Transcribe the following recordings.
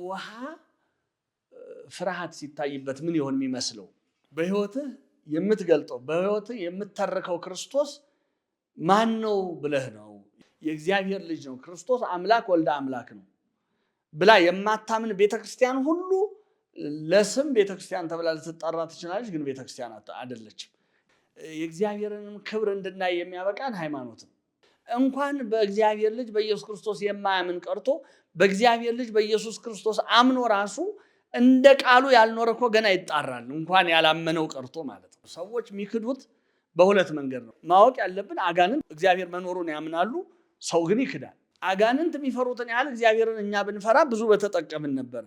ውሃ ፍርሃት ሲታይበት ምን ይሆን የሚመስለው? በህይወትህ የምትገልጠው በህይወትህ የምትተርከው ክርስቶስ ማን ነው ብለህ ነው? የእግዚአብሔር ልጅ ነው ክርስቶስ አምላክ ወልደ አምላክ ነው ብላ የማታምን ቤተክርስቲያን ሁሉ ለስም ቤተክርስቲያን ተብላ ልትጠራ ትችላለች፣ ግን ቤተክርስቲያን አይደለችም። የእግዚአብሔርንም ክብር እንድናይ የሚያበቃን ሃይማኖት ነው። እንኳን በእግዚአብሔር ልጅ በኢየሱስ ክርስቶስ የማያምን ቀርቶ በእግዚአብሔር ልጅ በኢየሱስ ክርስቶስ አምኖ ራሱ እንደ ቃሉ ያልኖረ እኮ ገና ይጣራል፣ እንኳን ያላመነው ቀርቶ ማለት ነው። ሰዎች የሚክዱት በሁለት መንገድ ነው። ማወቅ ያለብን አጋንንት እግዚአብሔር መኖሩን ያምናሉ፣ ሰው ግን ይክዳል። አጋንንት የሚፈሩትን ያህል እግዚአብሔርን እኛ ብንፈራ ብዙ በተጠቀምን ነበረ።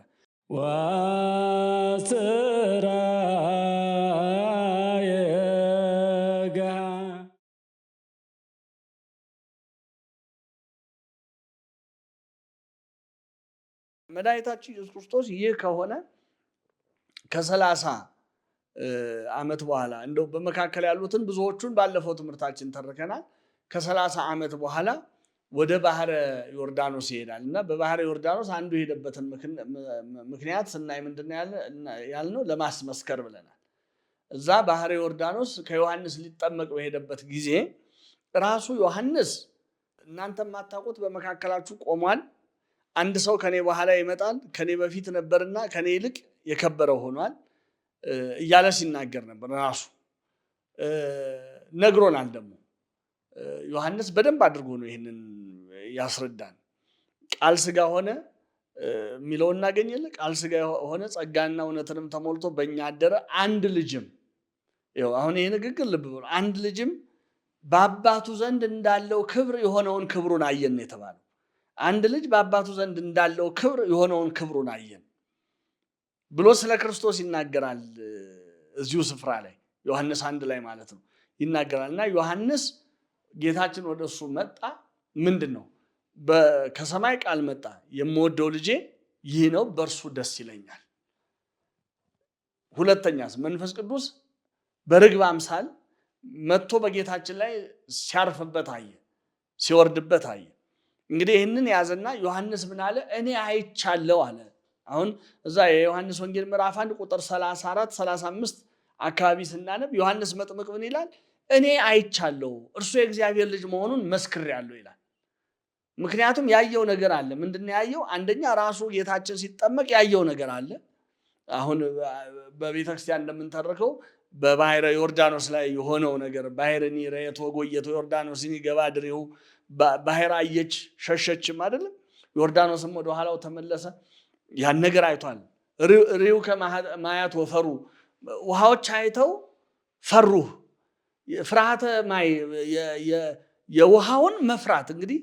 መድኃኒታችን ኢየሱስ ክርስቶስ ይህ ከሆነ ከ30 ዓመት በኋላ እንደው በመካከል ያሉትን ብዙዎቹን ባለፈው ትምህርታችን ተርከናል። ከ30 ዓመት በኋላ ወደ ባህረ ዮርዳኖስ ይሄዳል እና በባህረ ዮርዳኖስ አንዱ የሄደበትን ምክንያት ስናይ ምንድነው ያልነው? ለማስመስከር ብለናል። እዛ ባህረ ዮርዳኖስ ከዮሐንስ ሊጠመቅ በሄደበት ጊዜ ራሱ ዮሐንስ እናንተ የማታውቁት በመካከላችሁ ቆሟል፣ አንድ ሰው ከኔ በኋላ ይመጣል፣ ከኔ በፊት ነበርና ከኔ ይልቅ የከበረ ሆኗል እያለ ሲናገር ነበር። ራሱ ነግሮናል። ደግሞ ዮሐንስ በደንብ አድርጎ ነው ይህንን ያስረዳን። ቃል ስጋ ሆነ የሚለውን እናገኘለን። ቃል ስጋ ሆነ ጸጋና እውነትንም ተሞልቶ በእኛ አደረ፣ አንድ ልጅም ይኸው አሁን ይህ ንግግር ልብ ብሎ አንድ ልጅም በአባቱ ዘንድ እንዳለው ክብር የሆነውን ክብሩን አየን ነው የተባለው። አንድ ልጅ በአባቱ ዘንድ እንዳለው ክብር የሆነውን ክብሩን አየን ብሎ ስለ ክርስቶስ ይናገራል። እዚሁ ስፍራ ላይ ዮሐንስ 1 ላይ ማለት ነው ይናገራል። እና ዮሐንስ ጌታችን ወደሱ መጣ። ምንድን ነው? ከሰማይ ቃል መጣ፣ የምወደው ልጄ ይህ ነው፣ በእርሱ ደስ ይለኛል። ሁለተኛስ መንፈስ ቅዱስ በርግብ አምሳል መጥቶ በጌታችን ላይ ሲያርፍበት አየ፣ ሲወርድበት አየ። እንግዲህ ይህንን ያዘና ዮሐንስ ምን አለ? እኔ አይቻለው አለ። አሁን እዛ የዮሐንስ ወንጌል ምዕራፍ 1 ቁጥር 34 35 አካባቢ ስናነብ ዮሐንስ መጥምቅ ምን ይላል? እኔ አይቻለው፣ እርሱ የእግዚአብሔር ልጅ መሆኑን መስክሬያለሁ ይላል። ምክንያቱም ያየው ነገር አለ። ምንድነው ያየው? አንደኛ ራሱ ጌታችን ሲጠመቅ ያየው ነገር አለ። አሁን በቤተክርስቲያን እንደምንተርከው በባህረ ዮርዳኖስ ላይ የሆነው ነገር ባህርን ረየት ወጎየቶ ዮርዳኖስን ይገባ ድሬው ባህር አየች ሸሸችም አይደለም። ዮርዳኖስም ወደ ኋላው ተመለሰ። ያን ነገር አይቷል። ሪው ከማያት ወፈሩ፣ ውሃዎች አይተው ፈሩ። ፍርሃተ ማይ የውሃውን መፍራት። እንግዲህ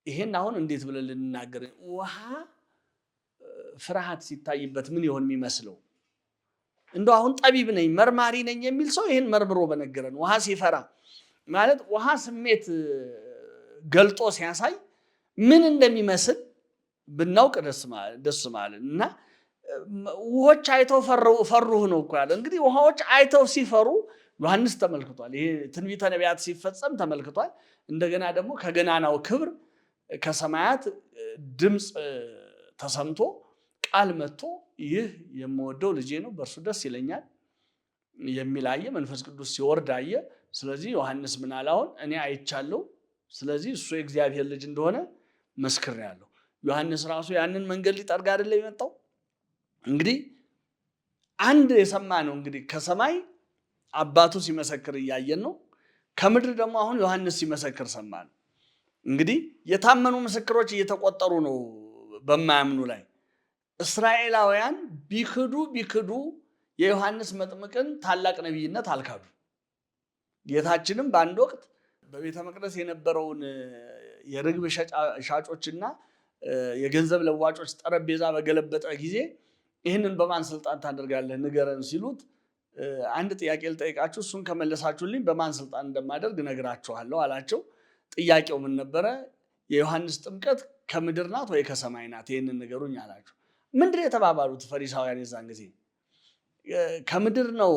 ይሄን አሁን እንዴት ብለን ልንናገር? ውሃ ፍርሃት ሲታይበት ምን ይሆን የሚመስለው? እንደው አሁን ጠቢብ ነኝ መርማሪ ነኝ የሚል ሰው ይሄን መርምሮ በነገረን። ውሃ ሲፈራ ማለት ውሃ ስሜት ገልጦ ሲያሳይ ምን እንደሚመስል ብናውቅ ደስ ማለት እና ውሆች አይተው ፈሩህ ነው እኮ ያለ። እንግዲህ ውሃዎች አይተው ሲፈሩ ዮሐንስ ተመልክቷል። ይሄ ትንቢተ ነቢያት ሲፈጸም ተመልክቷል። እንደገና ደግሞ ከገናናው ክብር ከሰማያት ድምፅ ተሰምቶ ቃል መጥቶ ይህ የምወደው ልጄ ነው በእርሱ ደስ ይለኛል የሚል አየ። መንፈስ ቅዱስ ሲወርድ አየ። ስለዚህ ዮሐንስ ምን አለ? አሁን እኔ አይቻለሁ፣ ስለዚህ እሱ የእግዚአብሔር ልጅ እንደሆነ መስክሬያለሁ። ዮሐንስ ራሱ ያንን መንገድ ሊጠርግ አይደለም የመጣው። እንግዲህ አንድ የሰማ ነው። እንግዲህ ከሰማይ አባቱ ሲመሰክር እያየን ነው። ከምድር ደግሞ አሁን ዮሐንስ ሲመሰክር ሰማን። እንግዲህ የታመኑ ምስክሮች እየተቆጠሩ ነው በማያምኑ ላይ። እስራኤላውያን ቢክዱ የዮሐንስ መጥምቅን ታላቅ ነቢይነት አልካዱ። ጌታችንም በአንድ ወቅት በቤተ መቅደስ የነበረውን የርግብ ሻጮችና የገንዘብ ለዋጮች ጠረጴዛ በገለበጠ ጊዜ ይህንን በማን ስልጣን ታደርጋለህ ንገረን ሲሉት አንድ ጥያቄ ልጠይቃችሁ፣ እሱን ከመለሳችሁልኝ በማን ስልጣን እንደማደርግ ነግራችኋለሁ አላቸው። ጥያቄው ምን ነበረ? የዮሐንስ ጥምቀት ከምድር ናት ወይ ከሰማይ ናት? ይህንን ንገሩኝ አላቸው። ምንድን የተባባሉት ፈሪሳውያን የዛን ጊዜ? ከምድር ነው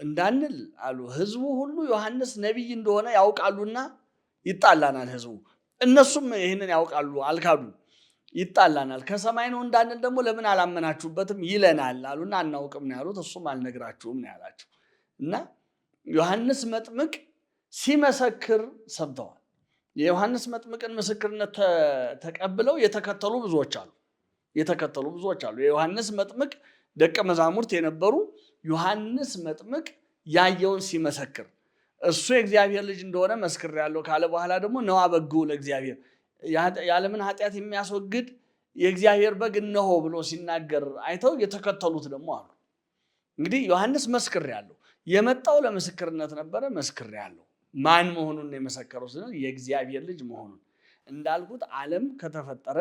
እንዳንል አሉ። ህዝቡ ሁሉ ዮሐንስ ነቢይ እንደሆነ ያውቃሉና ይጣላናል ህዝቡ። እነሱም ይህንን ያውቃሉ፣ አልካዱ። ይጣላናል። ከሰማይ ነው እንዳንል ደግሞ ለምን አላመናችሁበትም ይለናል አሉና አናውቅም ነው ያሉት። እሱም አልነግራችሁም ነው ያላቸው። እና ዮሐንስ መጥምቅ ሲመሰክር ሰምተዋል። የዮሐንስ መጥምቅን ምስክርነት ተቀብለው የተከተሉ ብዙዎች አሉ። የዮሐንስ መጥምቅ ደቀ መዛሙርት የነበሩ ዮሐንስ መጥምቅ ያየውን ሲመሰክር እሱ የእግዚአብሔር ልጅ እንደሆነ መስክሬያለሁ ካለ በኋላ ደግሞ ነዋ በግዑ ለእግዚአብሔር የዓለምን ኃጢአት የሚያስወግድ የእግዚአብሔር በግ እነሆ ብሎ ሲናገር አይተው የተከተሉት ደግሞ አሉ። እንግዲህ ዮሐንስ መስክሬያለሁ፣ የመጣው ለምስክርነት ነበረ። መስክሬያለሁ ማን መሆኑን የመሰከረው ስንል የእግዚአብሔር ልጅ መሆኑን። እንዳልኩት ዓለም ከተፈጠረ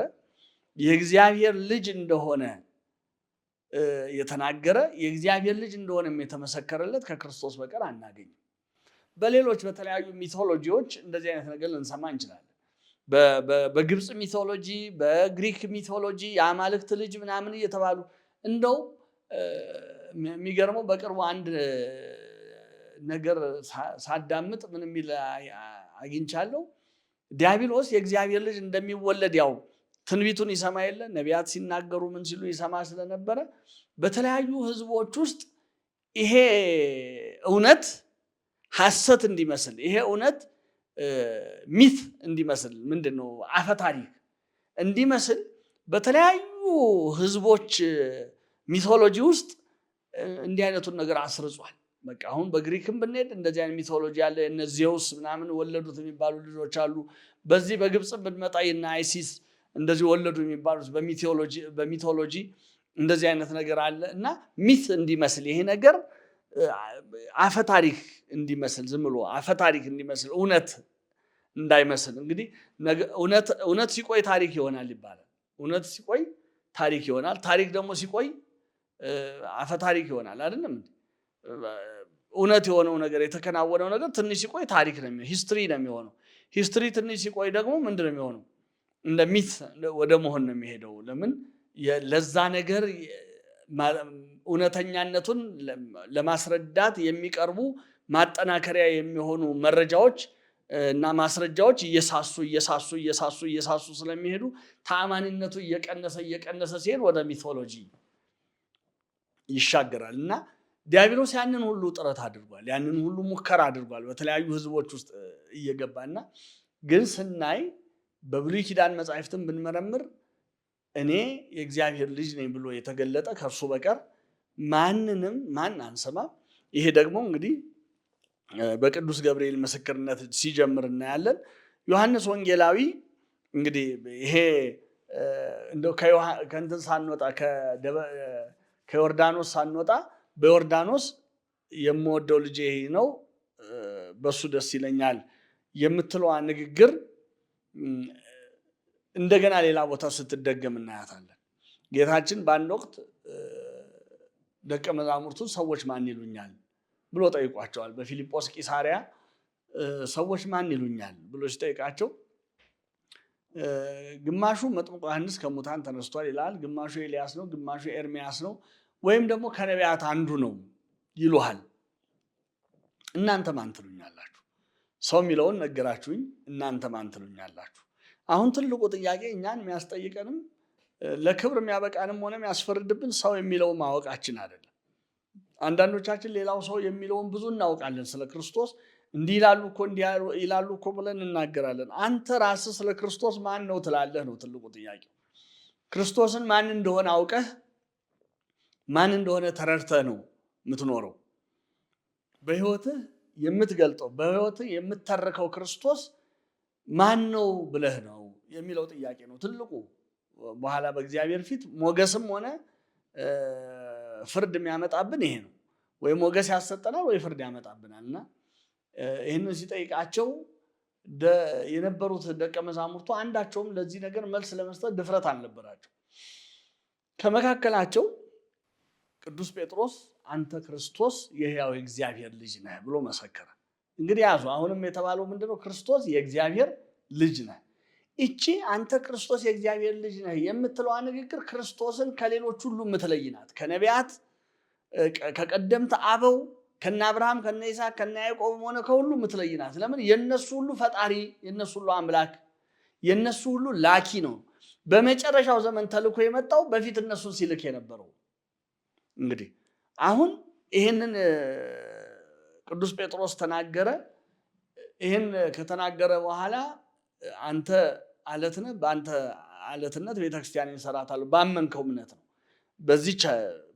የእግዚአብሔር ልጅ እንደሆነ የተናገረ የእግዚአብሔር ልጅ እንደሆነም የተመሰከረለት ከክርስቶስ በቀር አናገኝም። በሌሎች በተለያዩ ሚቶሎጂዎች እንደዚህ አይነት ነገር ልንሰማ እንችላለን። በግብፅ ሚቶሎጂ፣ በግሪክ ሚቶሎጂ የአማልክት ልጅ ምናምን እየተባሉ እንደው የሚገርመው በቅርቡ አንድ ነገር ሳዳምጥ ምን የሚል አግኝቻለሁ። ዲያብሎስ የእግዚአብሔር ልጅ እንደሚወለድ ያው ትንቢቱን ይሰማ የለ ነቢያት ሲናገሩ ምን ሲሉ ይሰማ ስለነበረ በተለያዩ ህዝቦች ውስጥ ይሄ እውነት ሐሰት እንዲመስል ይሄ እውነት ሚት እንዲመስል ምንድነው አፈታሪክ እንዲመስል በተለያዩ ህዝቦች ሚቶሎጂ ውስጥ እንዲህ አይነቱን ነገር አስርጿል። በቃ አሁን በግሪክም ብንሄድ እንደዚህ አይነት ሚቶሎጂ ያለ እነ ዜውስ ምናምን ወለዱት የሚባሉ ልጆች አሉ። በዚህ በግብጽ ብንመጣ የነ አይሲስ እንደዚህ ወለዱ የሚባሉት በሚቶሎጂ እንደዚህ አይነት ነገር አለ እና ሚት እንዲመስል ይሄ ነገር አፈታሪክ እንዲመስል ዝም ብሎ አፈታሪክ እንዲመስል እውነት እንዳይመስል እንግዲህ እውነት ሲቆይ ታሪክ ይሆናል ይባላል። እውነት ሲቆይ ታሪክ ይሆናል። ታሪክ ደግሞ ሲቆይ አፈታሪክ ይሆናል አይደለም? እውነት የሆነው ነገር የተከናወነው ነገር ትንሽ ሲቆይ ታሪክ ነው የሚሆነው፣ ሂስትሪ ነው የሚሆነው። ሂስትሪ ትንሽ ሲቆይ ደግሞ ምንድን ነው የሚሆነው? እንደ ሚት ወደ መሆን ነው የሚሄደው። ለምን? ለዛ ነገር እውነተኛነቱን ለማስረዳት የሚቀርቡ ማጠናከሪያ የሚሆኑ መረጃዎች እና ማስረጃዎች እየሳሱ ስለሚሄዱ ተአማኒነቱ እየቀነሰ ሲሄድ ወደ ሚቶሎጂ ይሻገራል። እና ዲያብሎስ ያንን ሁሉ ጥረት አድርጓል፣ ያንን ሁሉ ሙከራ አድርጓል በተለያዩ ህዝቦች ውስጥ እየገባና ግን ስናይ በብሉይ ኪዳን መጻሕፍትን ብንመረምር እኔ የእግዚአብሔር ልጅ ነኝ ብሎ የተገለጠ ከእርሱ በቀር ማን አንሰማም። ይሄ ደግሞ እንግዲህ በቅዱስ ገብርኤል ምስክርነት ሲጀምር እናያለን። ዮሐንስ ወንጌላዊ እንግዲህ ይሄ እንደው ከእንትን ሳንወጣ ከዮርዳኖስ ሳንወጣ በዮርዳኖስ የምወደው ልጄ ይሄ ነው በሱ ደስ ይለኛል የምትለዋ ንግግር እንደገና ሌላ ቦታ ስትደገም እናያታለን። ጌታችን በአንድ ወቅት ደቀ መዛሙርቱን ሰዎች ማን ይሉኛል ብሎ ጠይቋቸዋል። በፊልጶስ ቂሳሪያ ሰዎች ማን ይሉኛል ብሎ ሲጠይቃቸው ግማሹ መጥምቁ ዮሐንስ ከሙታን ተነስቷል ይላል፣ ግማሹ ኤልያስ ነው፣ ግማሹ ኤርሚያስ ነው፣ ወይም ደግሞ ከነቢያት አንዱ ነው ይሉሃል። እናንተ ማን ትሉኛላችሁ? ሰው የሚለውን ነገራችሁኝ፣ እናንተ ማን ትሉኛላችሁ? አሁን ትልቁ ጥያቄ እኛን የሚያስጠይቀንም ለክብር የሚያበቃንም ሆነ የሚያስፈርድብን ሰው የሚለውን ማወቃችን አይደለም። አንዳንዶቻችን ሌላው ሰው የሚለውን ብዙ እናውቃለን። ስለ ክርስቶስ እንዲህ ይላሉ እኮ ብለን እናገራለን። አንተ ራስህ ስለ ክርስቶስ ማን ነው ትላለህ ነው ትልቁ ጥያቄ። ክርስቶስን ማን እንደሆነ አውቀህ ማን እንደሆነ ተረድተህ ነው የምትኖረው። በህይወትህ የምትገልጠው በህይወትህ የምትተርከው ክርስቶስ ማን ነው ብለህ ነው የሚለው ጥያቄ ነው ትልቁ። በኋላ በእግዚአብሔር ፊት ሞገስም ሆነ ፍርድ የሚያመጣብን ይሄ ነው። ወይ ሞገስ ያሰጠናል ወይ ፍርድ ያመጣብናል። እና ይህንን ሲጠይቃቸው የነበሩት ደቀ መዛሙርቱ አንዳቸውም ለዚህ ነገር መልስ ለመስጠት ድፍረት አልነበራቸው። ከመካከላቸው ቅዱስ ጴጥሮስ አንተ ክርስቶስ የሕያው እግዚአብሔር ልጅ ነህ ብሎ መሰከረ። እንግዲህ ያዙ። አሁንም የተባለው ምንድነው? ክርስቶስ የእግዚአብሔር ልጅ ነህ። እቺ አንተ ክርስቶስ የእግዚአብሔር ልጅ ነህ የምትለዋ ንግግር ክርስቶስን ከሌሎች ሁሉ የምትለይ ናት። ከነቢያት ከቀደምት አበው ከነ አብርሃም ከነ ይስሐቅ ከነ ያዕቆብ ሆነ ከሁሉ የምትለይ ናት። ለምን? የነሱ ሁሉ ፈጣሪ፣ የነሱ ሁሉ አምላክ፣ የነሱ ሁሉ ላኪ ነው። በመጨረሻው ዘመን ተልኮ የመጣው በፊት እነሱን ሲልክ የነበረው። እንግዲህ አሁን ይሄንን ቅዱስ ጴጥሮስ ተናገረ። ይሄን ከተናገረ በኋላ አንተ አለት ነህ፣ በአንተ አለትነት ቤተክርስቲያን እንሰራታለሁ ባመንከው እምነት ነው።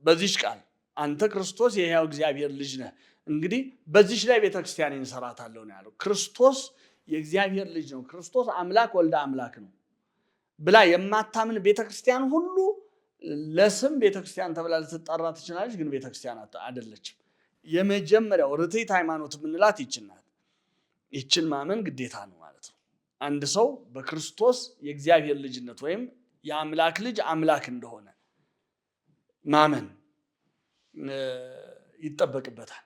በዚህች ቃል አንተ ክርስቶስ የሕያው እግዚአብሔር ልጅ ነህ፣ እንግዲህ በዚህች ላይ ቤተክርስቲያን እንሰራታለሁ ነው ያለው። ክርስቶስ የእግዚአብሔር ልጅ ነው፣ ክርስቶስ አምላክ ወልደ አምላክ ነው ብላ የማታምን ቤተክርስቲያን ሁሉ ለስም ቤተክርስቲያን ተብላ ልትጠራ ትችላለች፣ ግን ቤተክርስቲያን አይደለችም። የመጀመሪያው ርትዕት ሃይማኖት የምንላት ይችን ናት። ይችን ማመን ግዴታ ነው ማለት ነው። አንድ ሰው በክርስቶስ የእግዚአብሔር ልጅነት ወይም የአምላክ ልጅ አምላክ እንደሆነ ማመን ይጠበቅበታል።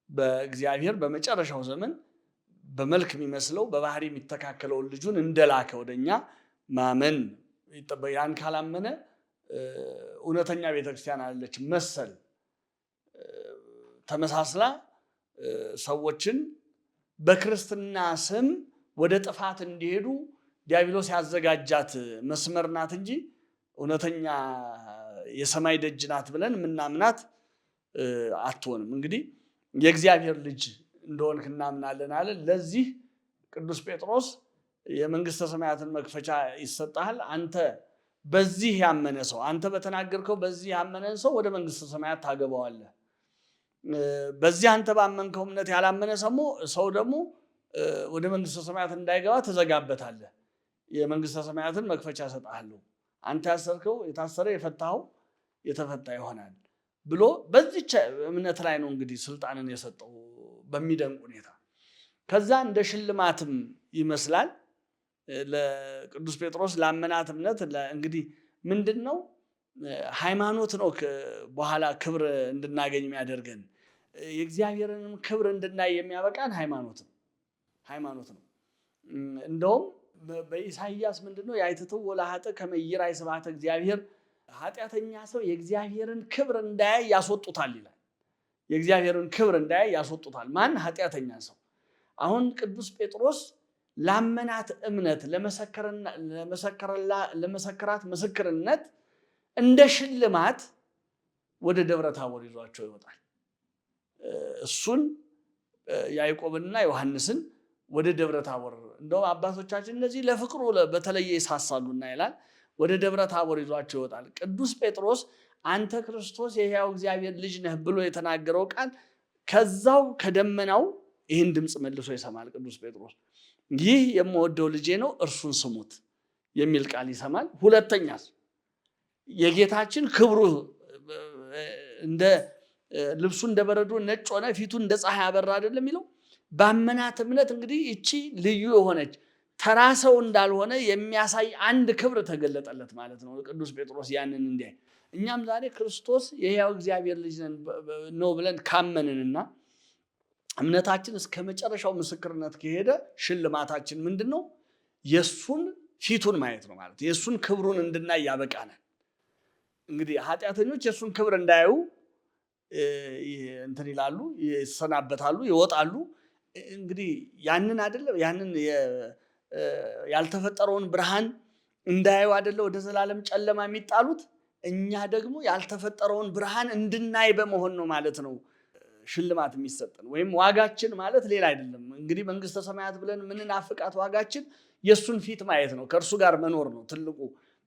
በእግዚአብሔር በመጨረሻው ዘመን በመልክ የሚመስለው በባህሪ የሚተካከለውን ልጁን እንደላከ ወደኛ ማመን ይጠበቅ። ያን ካላመነ እውነተኛ ቤተክርስቲያን አለች መሰል ተመሳስላ ሰዎችን በክርስትና ስም ወደ ጥፋት እንዲሄዱ ዲያብሎስ ያዘጋጃት መስመር ናት እንጂ እውነተኛ የሰማይ ደጅ ናት ብለን የምናምናት አትሆንም። እንግዲህ የእግዚአብሔር ልጅ እንደሆንክ እናምናለን አለ። ለዚህ ቅዱስ ጴጥሮስ የመንግስተ ሰማያትን መክፈቻ ይሰጣል። አንተ በዚህ ያመነ ሰው፣ አንተ በተናገርከው በዚህ ያመነ ሰው ወደ መንግስተ ሰማያት ታገባዋለህ። በዚህ አንተ ባመንከው እምነት ያላመነ ሰው ደግሞ ወደ መንግስተ ሰማያት እንዳይገባ ተዘጋበታለህ። የመንግስተ ሰማያትን መክፈቻ እሰጥሃለሁ። አንተ ያሰርከው የታሰረ፣ የፈታኸው የተፈታ ይሆናል ብሎ በዚች እምነት ላይ ነው እንግዲህ ስልጣንን የሰጠው በሚደንቅ ሁኔታ። ከዛ እንደ ሽልማትም ይመስላል ለቅዱስ ጴጥሮስ ላመናት እምነት እንግዲህ ምንድነው ሃይማኖት ነው በኋላ ክብር እንድናገኝ የሚያደርገን የእግዚአብሔርንም ክብር እንድናይ የሚያበቃን ሃይማኖት ነው። እንደውም በኢሳይያስ ምንድነው ያይተተው ወላሃተ ከመይራይ ስብሐተ እግዚአብሔር፣ ኃጢአተኛ ሰው የእግዚአብሔርን ክብር እንዳያይ ያስወጡታል ይላል። የእግዚአብሔርን ክብር እንዳያይ ያስወጡታል። ማን? ኃጢአተኛ ሰው። አሁን ቅዱስ ጴጥሮስ ላመናት እምነት ለመሰከራት ምስክርነት እንደ ሽልማት ወደ ደብረ ታቦር ይዟቸው ይወጣል። እሱን ያዕቆብንና ዮሐንስን ወደ ደብረ ታቦር እንደው አባቶቻችን እነዚህ ለፍቅሩ በተለየ ይሳሳሉና ይላል ወደ ደብረ ታቦር ይዟቸው ይወጣል። ቅዱስ ጴጥሮስ አንተ ክርስቶስ የሕያው እግዚአብሔር ልጅ ነህ ብሎ የተናገረው ቃል ከዛው ከደመናው ይህን ድምፅ መልሶ ይሰማል። ቅዱስ ጴጥሮስ ይህ የምወደው ልጄ ነው እርሱን ስሙት የሚል ቃል ይሰማል። ሁለተኛ የጌታችን ክብሩ እንደ ልብሱ እንደ በረዶ ነጭ ሆነ፣ ፊቱ እንደ ፀሐይ አበራ አይደለም የሚለው። ባመናት እምነት እንግዲህ እቺ ልዩ የሆነች ተራ ሰው እንዳልሆነ የሚያሳይ አንድ ክብር ተገለጠለት ማለት ነው። ቅዱስ ጴጥሮስ ያንን እንዲያይ እኛም ዛሬ ክርስቶስ የሕያው እግዚአብሔር ልጅ ነው ብለን ካመንንና እምነታችን እስከ መጨረሻው ምስክርነት ከሄደ ሽልማታችን ምንድነው? የሱን ፊቱን ማየት ነው ማለት የሱን ክብሩን እንድናይ ያበቃናል። እንግዲህ ኃጢአተኞች የሱን ክብር እንዳያዩ እንትን ይላሉ፣ ይሰናበታሉ፣ ይወጣሉ። እንግዲህ ያንን አይደለም ያንን ያልተፈጠረውን ብርሃን እንዳያዩ አይደለ ወደ ዘላለም ጨለማ የሚጣሉት። እኛ ደግሞ ያልተፈጠረውን ብርሃን እንድናይ በመሆን ነው ማለት ነው ሽልማት የሚሰጠን። ወይም ዋጋችን ማለት ሌላ አይደለም። እንግዲህ መንግስተ ሰማያት ብለን ምንናፍቃት ዋጋችን የሱን ፊት ማየት ነው፣ ከእርሱ ጋር መኖር ነው ትልቁ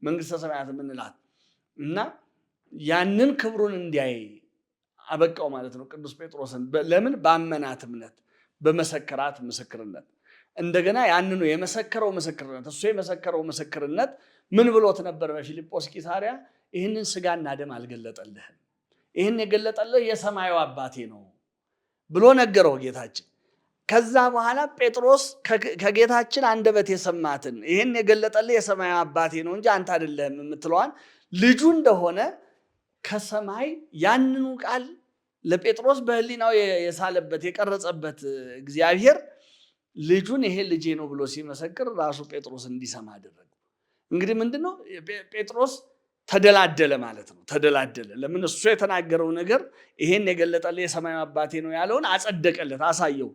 መንግስተ ሰማያት የምንላት እና ያንን ክብሩን እንዲያይ አበቃው ማለት ነው ቅዱስ ጴጥሮስን። ለምን? ባመናት እምነት በመሰከራት ምስክርነት። እንደገና ያንኑ የመሰከረው ምስክርነት እሱ የመሰከረው ምስክርነት ምን ብሎት ነበር? በፊልጶስ ቂሳርያ ይህንን ስጋና ደም አልገለጠልህም፣ ይህን የገለጠልህ የሰማዩ አባቴ ነው ብሎ ነገረው ጌታችን። ከዛ በኋላ ጴጥሮስ ከጌታችን አንደበት የሰማትን ይህን የገለጠልህ የሰማዩ አባቴ ነው እንጂ አንተ አይደለህም የምትለዋን ልጁ እንደሆነ ከሰማይ ያንኑ ቃል ለጴጥሮስ በህሊናው የሳለበት የቀረጸበት እግዚአብሔር ልጁን ይሄ ልጄ ነው ብሎ ሲመሰክር ራሱ ጴጥሮስ እንዲሰማ አደረገ። እንግዲህ ምንድነው ጴጥሮስ ተደላደለ ማለት ነው። ተደላደለ። ለምን? እሱ የተናገረው ነገር ይሄን የገለጠልህ የሰማዩ አባቴ ነው ያለውን አጸደቀለት፣ አሳየው።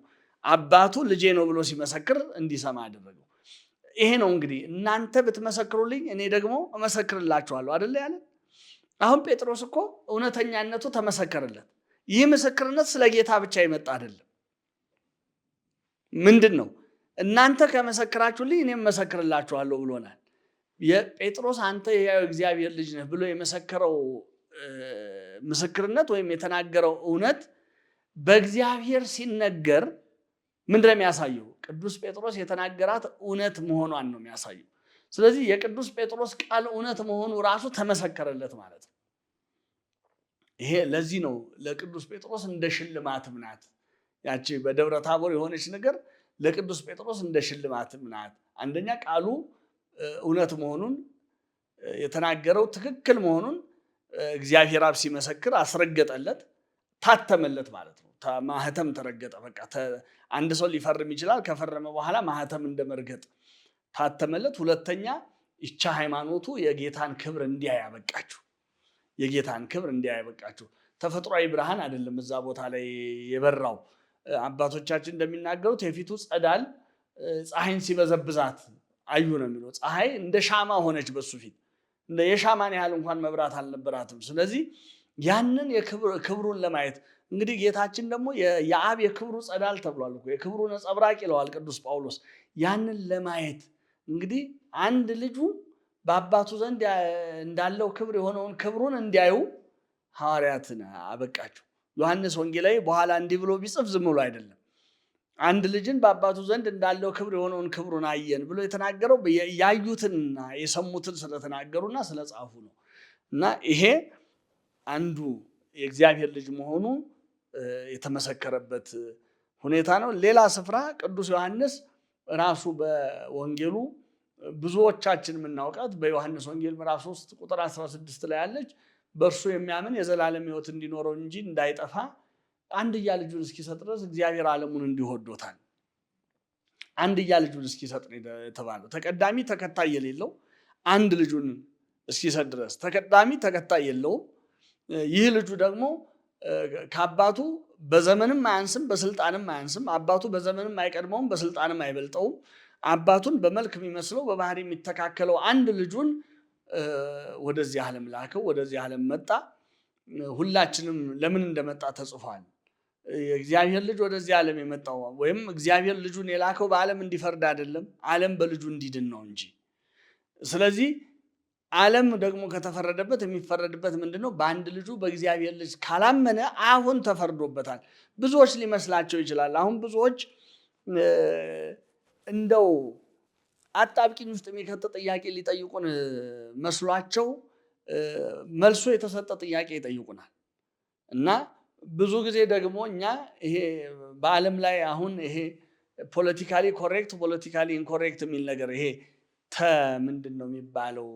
አባቱ ልጄ ነው ብሎ ሲመሰክር እንዲሰማ አደረገው። ይሄ ነው እንግዲህ እናንተ ብትመሰክሩልኝ እኔ ደግሞ እመሰክርላችኋለሁ አይደል ያለ። አሁን ጴጥሮስ እኮ እውነተኛነቱ ተመሰከረለት። ይህ ምስክርነት ስለ ጌታ ብቻ ይመጣ አይደለም። ምንድነው? እናንተ ከመሰክራችሁልኝ እኔም እመሰክርላችኋለሁ ብሎናል። የጴጥሮስ አንተ የእግዚአብሔር ልጅ ነህ ብሎ የመሰከረው ምስክርነት ወይም የተናገረው እውነት በእግዚአብሔር ሲነገር ምንድነው የሚያሳየው? ቅዱስ ጴጥሮስ የተናገራት እውነት መሆኗን ነው የሚያሳየው። ስለዚህ የቅዱስ ጴጥሮስ ቃል እውነት መሆኑ ራሱ ተመሰከረለት ማለት ነው። ይሄ ለዚህ ነው ለቅዱስ ጴጥሮስ እንደ ሽልማትም ናት። ያቺ በደብረ ታቦር የሆነች ነገር ለቅዱስ ጴጥሮስ እንደ ሽልማትም ናት። አንደኛ ቃሉ እውነት መሆኑን የተናገረው ትክክል መሆኑን እግዚአብሔር አብ ሲመሰክር አስረገጠለት፣ ታተመለት ማለት ነው። ማህተም ተረገጠ። በቃ አንድ ሰው ሊፈርም ይችላል። ከፈረመ በኋላ ማህተም እንደመርገጥ ታተመለት። ሁለተኛ ይቻ ሃይማኖቱ የጌታን ክብር እንዲያይ ያበቃችሁ፣ የጌታን ክብር እንዲያይ ያበቃችሁ። ተፈጥሯዊ ብርሃን አይደለም እዛ ቦታ ላይ የበራው። አባቶቻችን እንደሚናገሩት የፊቱ ጸዳል ፀሐይን ሲበዘብዛት አዩ ነው የሚለው። ፀሐይ እንደ ሻማ ሆነች በሱ ፊት፣ እንደ የሻማን ያህል እንኳን መብራት አልነበራትም። ስለዚህ ያንን ክብሩን ለማየት እንግዲህ ጌታችን ደግሞ የአብ የክብሩ ጸዳል ተብሏል እኮ፣ የክብሩ ነጸብራቅ ይለዋል ቅዱስ ጳውሎስ። ያንን ለማየት እንግዲህ አንድ ልጁ በአባቱ ዘንድ እንዳለው ክብር የሆነውን ክብሩን እንዲያዩ ሐዋርያትን አበቃቸው። ዮሐንስ ወንጌላዊ በኋላ እንዲህ ብሎ ቢጽፍ ዝም ብሎ አይደለም። አንድ ልጅን በአባቱ ዘንድ እንዳለው ክብር የሆነውን ክብሩን አየን ብሎ የተናገረው ያዩትንና የሰሙትን ስለተናገሩና ስለጻፉ ነው። እና ይሄ አንዱ የእግዚአብሔር ልጅ መሆኑ የተመሰከረበት ሁኔታ ነው። ሌላ ስፍራ ቅዱስ ዮሐንስ ራሱ በወንጌሉ ብዙዎቻችን የምናውቃት በዮሐንስ ወንጌል ምዕራፍ 3 ቁጥር 16 ላይ ያለች በእርሱ የሚያምን የዘላለም ሕይወት እንዲኖረው እንጂ እንዳይጠፋ አንድያ ልጁን እስኪሰጥ ድረስ እግዚአብሔር ዓለሙን እንዲሁ ወዶታል። አንድያ ልጁን እስኪሰጥ ነው የተባለው። ተቀዳሚ ተከታይ የሌለው አንድ ልጁን እስኪሰጥ ድረስ ተቀዳሚ ተከታይ የለውም። ይህ ልጁ ደግሞ ከአባቱ በዘመንም አያንስም በስልጣንም አያንስም። አባቱ በዘመንም አይቀድመውም በስልጣንም አይበልጠውም። አባቱን በመልክ የሚመስለው በባህሪ የሚተካከለው አንድ ልጁን ወደዚህ ዓለም ላከው፣ ወደዚህ ዓለም መጣ። ሁላችንም ለምን እንደመጣ ተጽፏል። የእግዚአብሔር ልጅ ወደዚህ ዓለም የመጣው ወይም እግዚአብሔር ልጁን የላከው በዓለም እንዲፈርድ አይደለም፣ ዓለም በልጁ እንዲድን ነው እንጂ። ስለዚህ ዓለም ደግሞ ከተፈረደበት የሚፈረድበት ምንድነው? በአንድ ልጁ በእግዚአብሔር ልጅ ካላመነ አሁን ተፈርዶበታል። ብዙዎች ሊመስላቸው ይችላል። አሁን ብዙዎች እንደው አጣብቂኝ ውስጥ የሚከት ጥያቄ ሊጠይቁን መስሏቸው መልሶ የተሰጠ ጥያቄ ይጠይቁናል። እና ብዙ ጊዜ ደግሞ እኛ ይሄ በዓለም ላይ አሁን ይሄ ፖለቲካሊ ኮሬክት ፖለቲካሊ ኢንኮሬክት የሚል ነገር ይሄ ምንድን ነው የሚባለው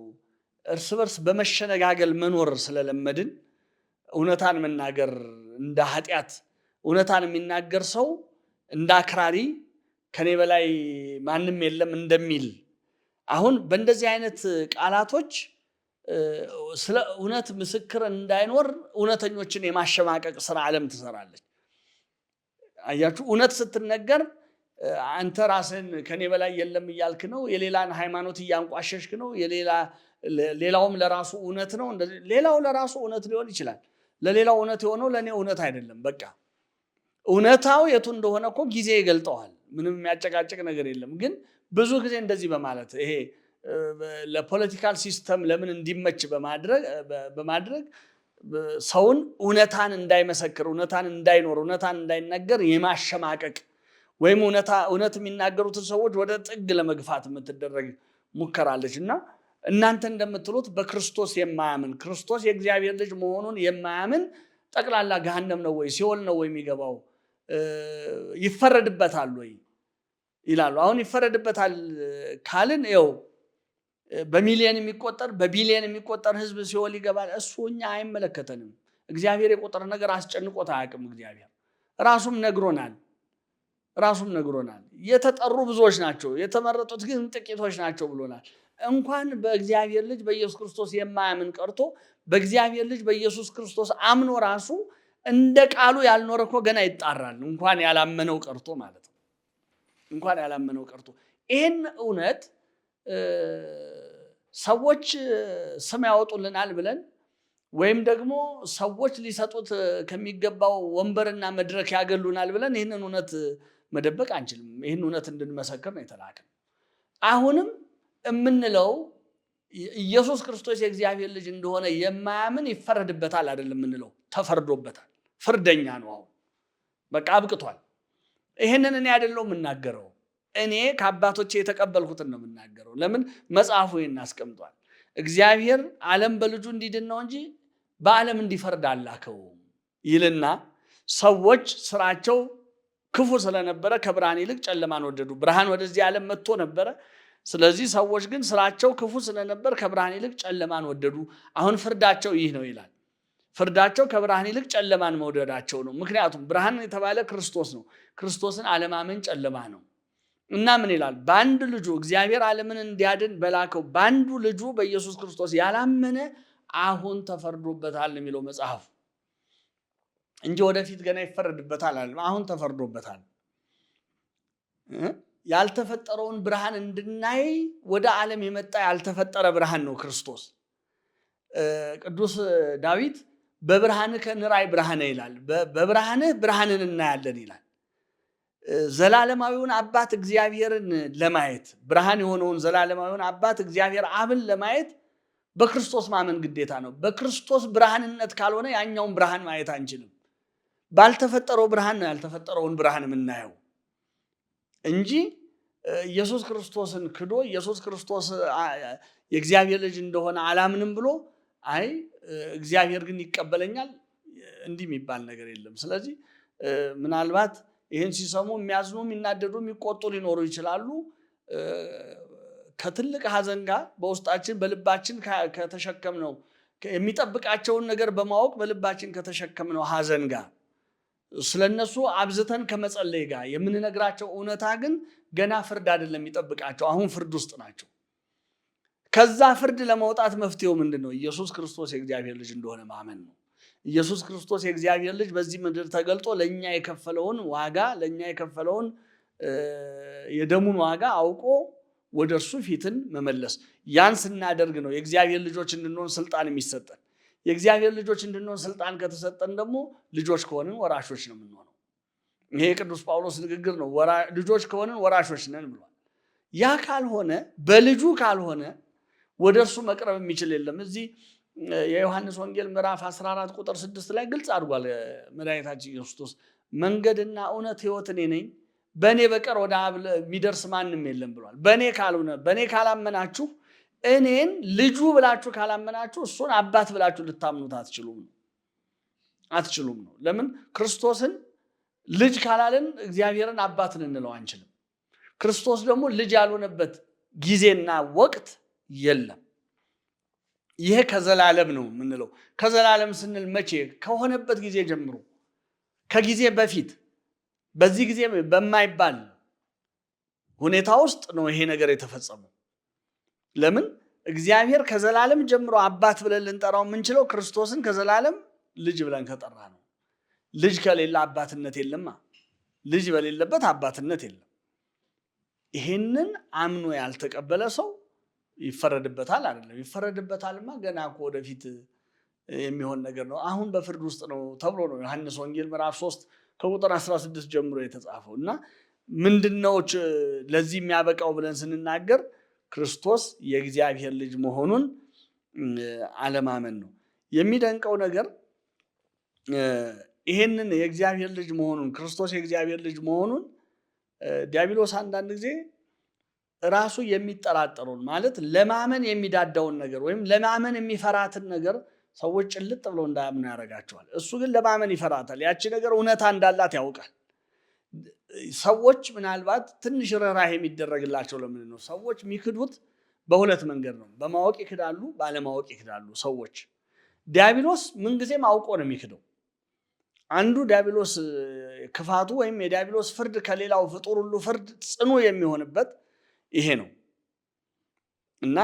እርስ በርስ በመሸነጋገል መኖር ስለለመድን እውነታን መናገር እንደ ኃጢአት፣ እውነታን የሚናገር ሰው እንደ አክራሪ፣ ከኔ በላይ ማንም የለም እንደሚል አሁን በእንደዚህ አይነት ቃላቶች ስለ እውነት ምስክር እንዳይኖር እውነተኞችን የማሸማቀቅ ስራ ዓለም ትሰራለች። አያችሁ፣ እውነት ስትነገር አንተ ራስን ከኔ በላይ የለም እያልክ ነው፣ የሌላን ሃይማኖት እያንቋሸሽክ ነው፣ ሌላውም ለራሱ እውነት ነው። ሌላው ለራሱ እውነት ሊሆን ይችላል። ለሌላው እውነት የሆነው ለእኔ እውነት አይደለም። በቃ እውነታው የቱ እንደሆነ እኮ ጊዜ ይገልጠዋል። ምንም የሚያጨቃጭቅ ነገር የለም። ግን ብዙ ጊዜ እንደዚህ በማለት ይሄ ለፖለቲካል ሲስተም ለምን እንዲመች በማድረግ ሰውን እውነታን እንዳይመሰክር፣ እውነታን እንዳይኖር፣ እውነታን እንዳይናገር የማሸማቀቅ ወይም እውነት የሚናገሩትን ሰዎች ወደ ጥግ ለመግፋት የምትደረግ ሙከራለች። እና እናንተ እንደምትሉት በክርስቶስ የማያምን ክርስቶስ የእግዚአብሔር ልጅ መሆኑን የማያምን ጠቅላላ ገሃነም ነው ወይ ሲኦል ነው ወይ የሚገባው? ይፈረድበታል ወይ ይላሉ። አሁን ይፈረድበታል ካልን ይኸው በሚሊዮን የሚቆጠር በቢሊዮን የሚቆጠር ህዝብ ሲኦል ይገባል። እሱ እኛ አይመለከተንም። እግዚአብሔር የቁጥር ነገር አስጨንቆት አያውቅም። እግዚአብሔር ራሱም ነግሮናል። የተጠሩ ብዙዎች ናቸው፣ የተመረጡት ግን ጥቂቶች ናቸው ብሎናል። እንኳን በእግዚአብሔር ልጅ በኢየሱስ ክርስቶስ የማያምን ቀርቶ በእግዚአብሔር ልጅ በኢየሱስ ክርስቶስ አምኖ ራሱ እንደ ቃሉ ያልኖረ እኮ ገና ይጣራል። እንኳን ያላመነው ቀርቶ ማለት ነው። እንኳን ያላመነው ቀርቶ ይህን እውነት ሰዎች ስም ያወጡልናል ብለን ወይም ደግሞ ሰዎች ሊሰጡት ከሚገባው ወንበርና መድረክ ያገሉናል ብለን ይህንን እውነት መደበቅ አንችልም። ይህን እውነት እንድንመሰክር ነው የተላከ። አሁንም የምንለው ኢየሱስ ክርስቶስ የእግዚአብሔር ልጅ እንደሆነ የማያምን ይፈረድበታል አይደለም የምንለው፣ ተፈርዶበታል። ፍርደኛ ነው። አሁን በቃ አብቅቷል። ይሄንን እኔ አይደለም የምናገረው፣ እኔ ከአባቶቼ የተቀበልኩትን ነው የምናገረው። ለምን? መጽሐፉ ይሄን አስቀምጧል። እግዚአብሔር ዓለም በልጁ እንዲድን ነው እንጂ በዓለም እንዲፈርድ አላከውም ይልና ሰዎች ስራቸው ክፉ ስለነበረ ከብርሃን ይልቅ ጨለማን ወደዱ። ብርሃን ወደዚህ ዓለም መጥቶ ነበረ። ስለዚህ ሰዎች ግን ስራቸው ክፉ ስለነበር ከብርሃን ይልቅ ጨለማን ወደዱ። አሁን ፍርዳቸው ይህ ነው ይላል። ፍርዳቸው ከብርሃን ይልቅ ጨለማን መውደዳቸው ነው። ምክንያቱም ብርሃን የተባለ ክርስቶስ ነው። ክርስቶስን አለማመን ጨለማ ነው። እና ምን ይላል? በአንድ ልጁ እግዚአብሔር ዓለምን እንዲያድን በላከው በአንዱ ልጁ በኢየሱስ ክርስቶስ ያላመነ አሁን ተፈርዶበታል የሚለው መጽሐፉ እንጂ ወደፊት ገና ይፈረድበታል አለ። አሁን ተፈርዶበታል። ያልተፈጠረውን ብርሃን እንድናይ ወደ ዓለም የመጣ ያልተፈጠረ ብርሃን ነው ክርስቶስ። ቅዱስ ዳዊት በብርሃንከ ንራይ ብርሃነ ይላል። በብርሃንህ ብርሃንን እናያለን ይላል። ዘላለማዊውን አባት እግዚአብሔርን ለማየት ብርሃን የሆነውን ዘላለማዊውን አባት እግዚአብሔር አብን ለማየት በክርስቶስ ማመን ግዴታ ነው። በክርስቶስ ብርሃንነት ካልሆነ ያኛውን ብርሃን ማየት አንችልም። ባልተፈጠረው ብርሃን ነው ያልተፈጠረውን ብርሃን የምናየው እንጂ ኢየሱስ ክርስቶስን ክዶ ኢየሱስ ክርስቶስ የእግዚአብሔር ልጅ እንደሆነ አላምንም ብሎ አይ እግዚአብሔር ግን ይቀበለኛል እንዲህ የሚባል ነገር የለም። ስለዚህ ምናልባት ይህን ሲሰሙ የሚያዝኑ፣ የሚናደዱ፣ የሚቆጡ ሊኖሩ ይችላሉ። ከትልቅ ሐዘን ጋር በውስጣችን በልባችን ከተሸከምነው የሚጠብቃቸውን ነገር በማወቅ በልባችን ከተሸከምነው ሐዘን ጋር ስለነሱ አብዝተን ከመጸለይ ጋር የምንነግራቸው እውነታ ግን ገና ፍርድ አይደለም የሚጠብቃቸው፣ አሁን ፍርድ ውስጥ ናቸው። ከዛ ፍርድ ለመውጣት መፍትሄው ምንድን ነው? ኢየሱስ ክርስቶስ የእግዚአብሔር ልጅ እንደሆነ ማመን ነው። ኢየሱስ ክርስቶስ የእግዚአብሔር ልጅ በዚህ ምድር ተገልጦ ለእኛ የከፈለውን ዋጋ ለእኛ የከፈለውን የደሙን ዋጋ አውቆ ወደ እርሱ ፊትን መመለስ። ያን ስናደርግ ነው የእግዚአብሔር ልጆች እንድንሆን ስልጣን የሚሰጠን። የእግዚአብሔር ልጆች እንድንሆን ስልጣን ከተሰጠን ደግሞ ልጆች ከሆንን ወራሾች ነው የምንሆነው። ይሄ የቅዱስ ጳውሎስ ንግግር ነው። ልጆች ከሆንን ወራሾች ነን ብሏል። ያ ካልሆነ በልጁ ካልሆነ ወደ እርሱ መቅረብ የሚችል የለም። እዚህ የዮሐንስ ወንጌል ምዕራፍ 14 ቁጥር 6 ላይ ግልጽ አድርጓል መድኃኒታችን ኢየሱስ ክርስቶስ መንገድና እውነት ሕይወት እኔ ነኝ፣ በእኔ በቀር ወደ አብ የሚደርስ ማንም የለም ብሏል። በእኔ ካልሆነ በእኔ ካላመናችሁ እኔን ልጁ ብላችሁ ካላመናችሁ እሱን አባት ብላችሁ ልታምኑት አትችሉም ነው። ለምን? ክርስቶስን ልጅ ካላልን እግዚአብሔርን አባት ልንለው አንችልም። ክርስቶስ ደግሞ ልጅ ያልሆነበት ጊዜና ወቅት የለም። ይሄ ከዘላለም ነው የምንለው። ከዘላለም ስንል መቼ? ከሆነበት ጊዜ ጀምሮ፣ ከጊዜ በፊት በዚህ ጊዜ በማይባል ሁኔታ ውስጥ ነው ይሄ ነገር የተፈጸመው። ለምን? እግዚአብሔር ከዘላለም ጀምሮ አባት ብለን ልንጠራው የምንችለው ክርስቶስን ከዘላለም ልጅ ብለን ከጠራ ነው። ልጅ ከሌለ አባትነት የለማ። ልጅ በሌለበት አባትነት የለም። ይሄንን አምኖ ያልተቀበለ ሰው ይፈረድበታል አይደለም። ይፈረድበታልማ ገና እኮ ወደፊት የሚሆን ነገር ነው። አሁን በፍርድ ውስጥ ነው ተብሎ ነው ዮሐንስ ወንጌል ምዕራፍ 3 ከቁጥር 16 ጀምሮ የተጻፈው። እና ምንድነው ለዚህ የሚያበቃው ብለን ስንናገር ክርስቶስ የእግዚአብሔር ልጅ መሆኑን አለማመን ነው። የሚደንቀው ነገር ይሄንን የእግዚአብሔር ልጅ መሆኑን ክርስቶስ የእግዚአብሔር ልጅ መሆኑን ዲያብሎስ አንዳንድ ጊዜ ራሱ የሚጠራጠሩን ማለት ለማመን የሚዳዳውን ነገር ወይም ለማመን የሚፈራትን ነገር ሰዎች ጭልጥ ብለው እንዳያምኑ ያደርጋቸዋል። እሱ ግን ለማመን ይፈራታል። ያቺ ነገር እውነታ እንዳላት ያውቃል። ሰዎች ምናልባት ትንሽ ርህራሄ የሚደረግላቸው ለምን ነው? ሰዎች የሚክዱት በሁለት መንገድ ነው። በማወቅ ይክዳሉ፣ ባለማወቅ ይክዳሉ ሰዎች። ዲያብሎስ ምንጊዜም አውቆ ነው የሚክደው። አንዱ ዲያብሎስ ክፋቱ ወይም የዲያብሎስ ፍርድ ከሌላው ፍጡር ሁሉ ፍርድ ጽኑ የሚሆንበት ይሄ ነው። እና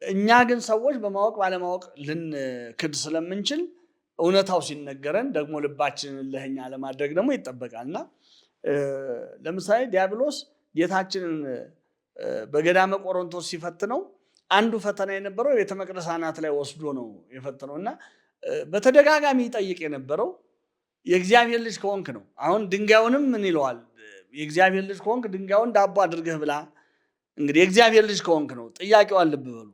እኛ ግን ሰዎች በማወቅ ባለማወቅ ልንክድ ስለምንችል እውነታው ሲነገረን ደግሞ ልባችንን ለህኛ ለማድረግ ደግሞ ይጠበቃልና ለምሳሌ ዲያብሎስ ጌታችንን በገዳመ ቆሮንቶስ ሲፈትነው አንዱ ፈተና የነበረው የቤተ መቅደስ አናት ላይ ወስዶ ነው የፈተነውና በተደጋጋሚ ይጠይቅ የነበረው የእግዚአብሔር ልጅ ከሆንክ ነው። አሁን ድንጋዩንም ምን ይለዋል? የእግዚአብሔር ልጅ ከሆንክ ድንጋዩን ዳቦ አድርገህ ብላ። እንግዲህ የእግዚአብሔር ልጅ ከሆንክ ነው ጥያቄው። ልብ በሉ።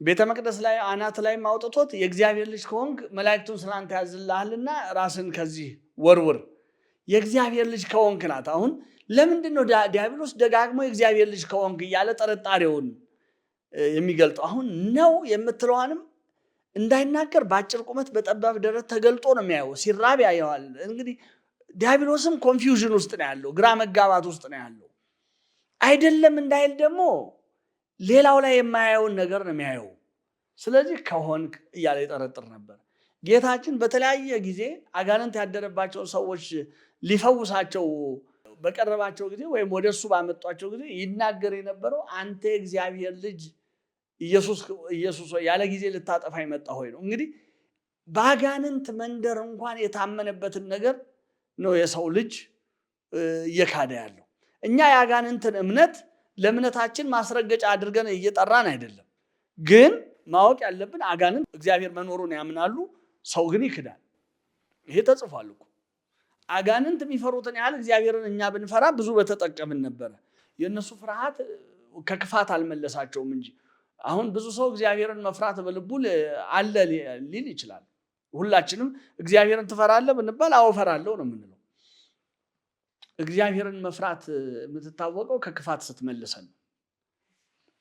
ቤተ መቅደስ ላይ አናት ላይ ማውጥቶት የእግዚአብሔር ልጅ ከሆንክ መላእክቱን ስላንተ ያዝልሃልና ራስን ከዚህ ወርውር፣ የእግዚአብሔር ልጅ ከሆንክ ናት። አሁን ለምንድን ነው ዲያብሎስ ደጋግሞ የእግዚአብሔር ልጅ ከሆንክ እያለ ጥርጣሬውን የሚገልጠው? አሁን ነው የምትለዋንም እንዳይናገር በአጭር ቁመት በጠባብ ደረት ተገልጦ ነው የሚያየው። ሲራብ ያየዋል። እንግዲህ ዲያብሎስም ኮንፊውዥን ውስጥ ነው ያለው፣ ግራ መጋባት ውስጥ ነው ያለው። አይደለም እንዳይል ደግሞ ሌላው ላይ የማያየውን ነገር ነው የሚያየው። ስለዚህ ከሆንክ እያለ ይጠረጥር ነበር። ጌታችን በተለያየ ጊዜ አጋንንት ያደረባቸው ሰዎች ሊፈውሳቸው በቀረባቸው ጊዜ ወይም ወደሱ ባመጧቸው ጊዜ ይናገር የነበረው አንተ የእግዚአብሔር ልጅ ኢየሱስ ያለ ጊዜ ልታጠፋ የመጣ ሆይ ነው። እንግዲህ በአጋንንት መንደር እንኳን የታመነበትን ነገር ነው የሰው ልጅ እየካደ ያለው። እኛ የአጋንንትን እምነት ለእምነታችን ማስረገጫ አድርገን እየጠራን አይደለም። ግን ማወቅ ያለብን አጋንንት እግዚአብሔር መኖሩን ያምናሉ፣ ሰው ግን ይክዳል። ይሄ ተጽፏል እኮ። አጋንንት የሚፈሩትን ያህል እግዚአብሔርን እኛ ብንፈራ ብዙ በተጠቀምን ነበረ። የእነሱ ፍርሃት ከክፋት አልመለሳቸውም እንጂ አሁን ብዙ ሰው እግዚአብሔርን መፍራት በልቡ አለ ሊል ይችላል። ሁላችንም እግዚአብሔርን ትፈራለህ ብንባል አዎ እፈራለሁ ነው የምንለው። እግዚአብሔርን መፍራት የምትታወቀው ከክፋት ስትመልሰን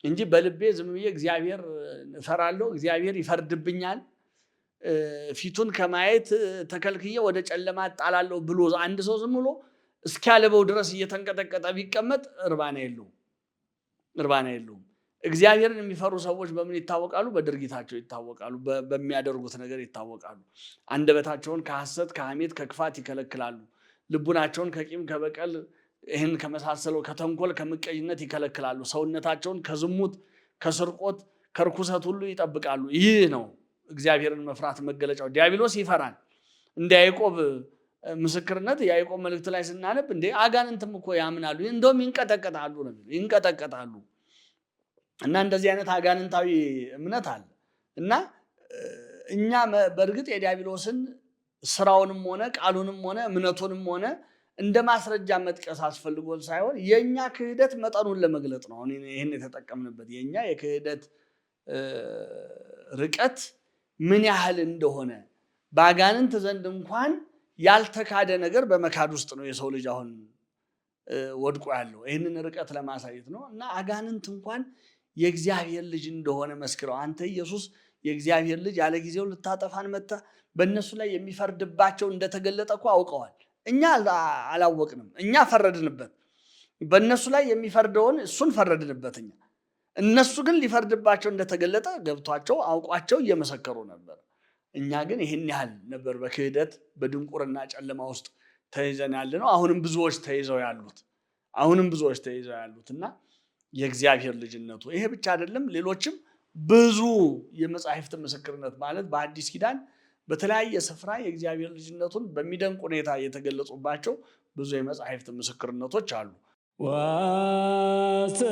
እንጂ በልቤ ዝም ብዬ እግዚአብሔር እፈራለሁ፣ እግዚአብሔር ይፈርድብኛል፣ ፊቱን ከማየት ተከልክዬ ወደ ጨለማ እጣላለሁ ብሎ አንድ ሰው ዝም ብሎ እስኪያልበው ድረስ እየተንቀጠቀጠ ቢቀመጥ እርባና የለውም። እግዚአብሔርን የሚፈሩ ሰዎች በምን ይታወቃሉ? በድርጊታቸው ይታወቃሉ፣ በሚያደርጉት ነገር ይታወቃሉ። አንደበታቸውን ከሐሰት፣ ከሐሜት፣ ከክፋት ይከለክላሉ። ልቡናቸውን ከቂም፣ ከበቀል፣ ይህን ከመሳሰለው ከተንኮል፣ ከምቀኝነት ይከለክላሉ። ሰውነታቸውን ከዝሙት፣ ከስርቆት፣ ከርኩሰት ሁሉ ይጠብቃሉ። ይህ ነው እግዚአብሔርን መፍራት መገለጫው። ዲያብሎስ ይፈራል። እንደ ያዕቆብ ምስክርነት የያዕቆብ መልእክት ላይ ስናነብ እንደ አጋንንትም እኮ ያምናሉ፣ እንደውም ይንቀጠቀጣሉ ነው ይንቀጠቀጣሉ። እና እንደዚህ አይነት አጋንንታዊ እምነት አለ። እና እኛ በእርግጥ የዲያብሎስን ስራውንም ሆነ ቃሉንም ሆነ እምነቱንም ሆነ እንደ ማስረጃ መጥቀስ አስፈልጎን ሳይሆን የኛ ክህደት መጠኑን ለመግለጥ ነው። አሁን ይሄን የተጠቀምንበት የኛ የክህደት ርቀት ምን ያህል እንደሆነ በአጋንንት ዘንድ እንኳን ያልተካደ ነገር በመካድ ውስጥ ነው የሰው ልጅ አሁን ወድቆ ያለው። ይህንን ርቀት ለማሳየት ነው። እና አጋንንት እንኳን የእግዚአብሔር ልጅ እንደሆነ መስክረው አንተ ኢየሱስ የእግዚአብሔር ልጅ ያለ ጊዜው ልታጠፋን መጣ፣ በእነሱ ላይ የሚፈርድባቸው እንደተገለጠ እኮ አውቀዋል። እኛ አላወቅንም፣ እኛ ፈረድንበት። በእነሱ ላይ የሚፈርደውን እሱን ፈረድንበት እኛ። እነሱ ግን ሊፈርድባቸው እንደተገለጠ ገብቷቸው አውቋቸው እየመሰከሩ ነበር። እኛ ግን ይህን ያህል ነበር በክህደት በድንቁርና ጨለማ ውስጥ ተይዘን ያለ ነው። አሁንም ብዙዎች ተይዘው ያሉት እና የእግዚአብሔር ልጅነቱ ይሄ ብቻ አይደለም። ሌሎችም ብዙ የመጻሕፍት ምስክርነት ማለት በአዲስ ኪዳን በተለያየ ስፍራ የእግዚአብሔር ልጅነቱን በሚደንቅ ሁኔታ የተገለጹባቸው ብዙ የመጻሕፍት ምስክርነቶች አሉ። ዋስራ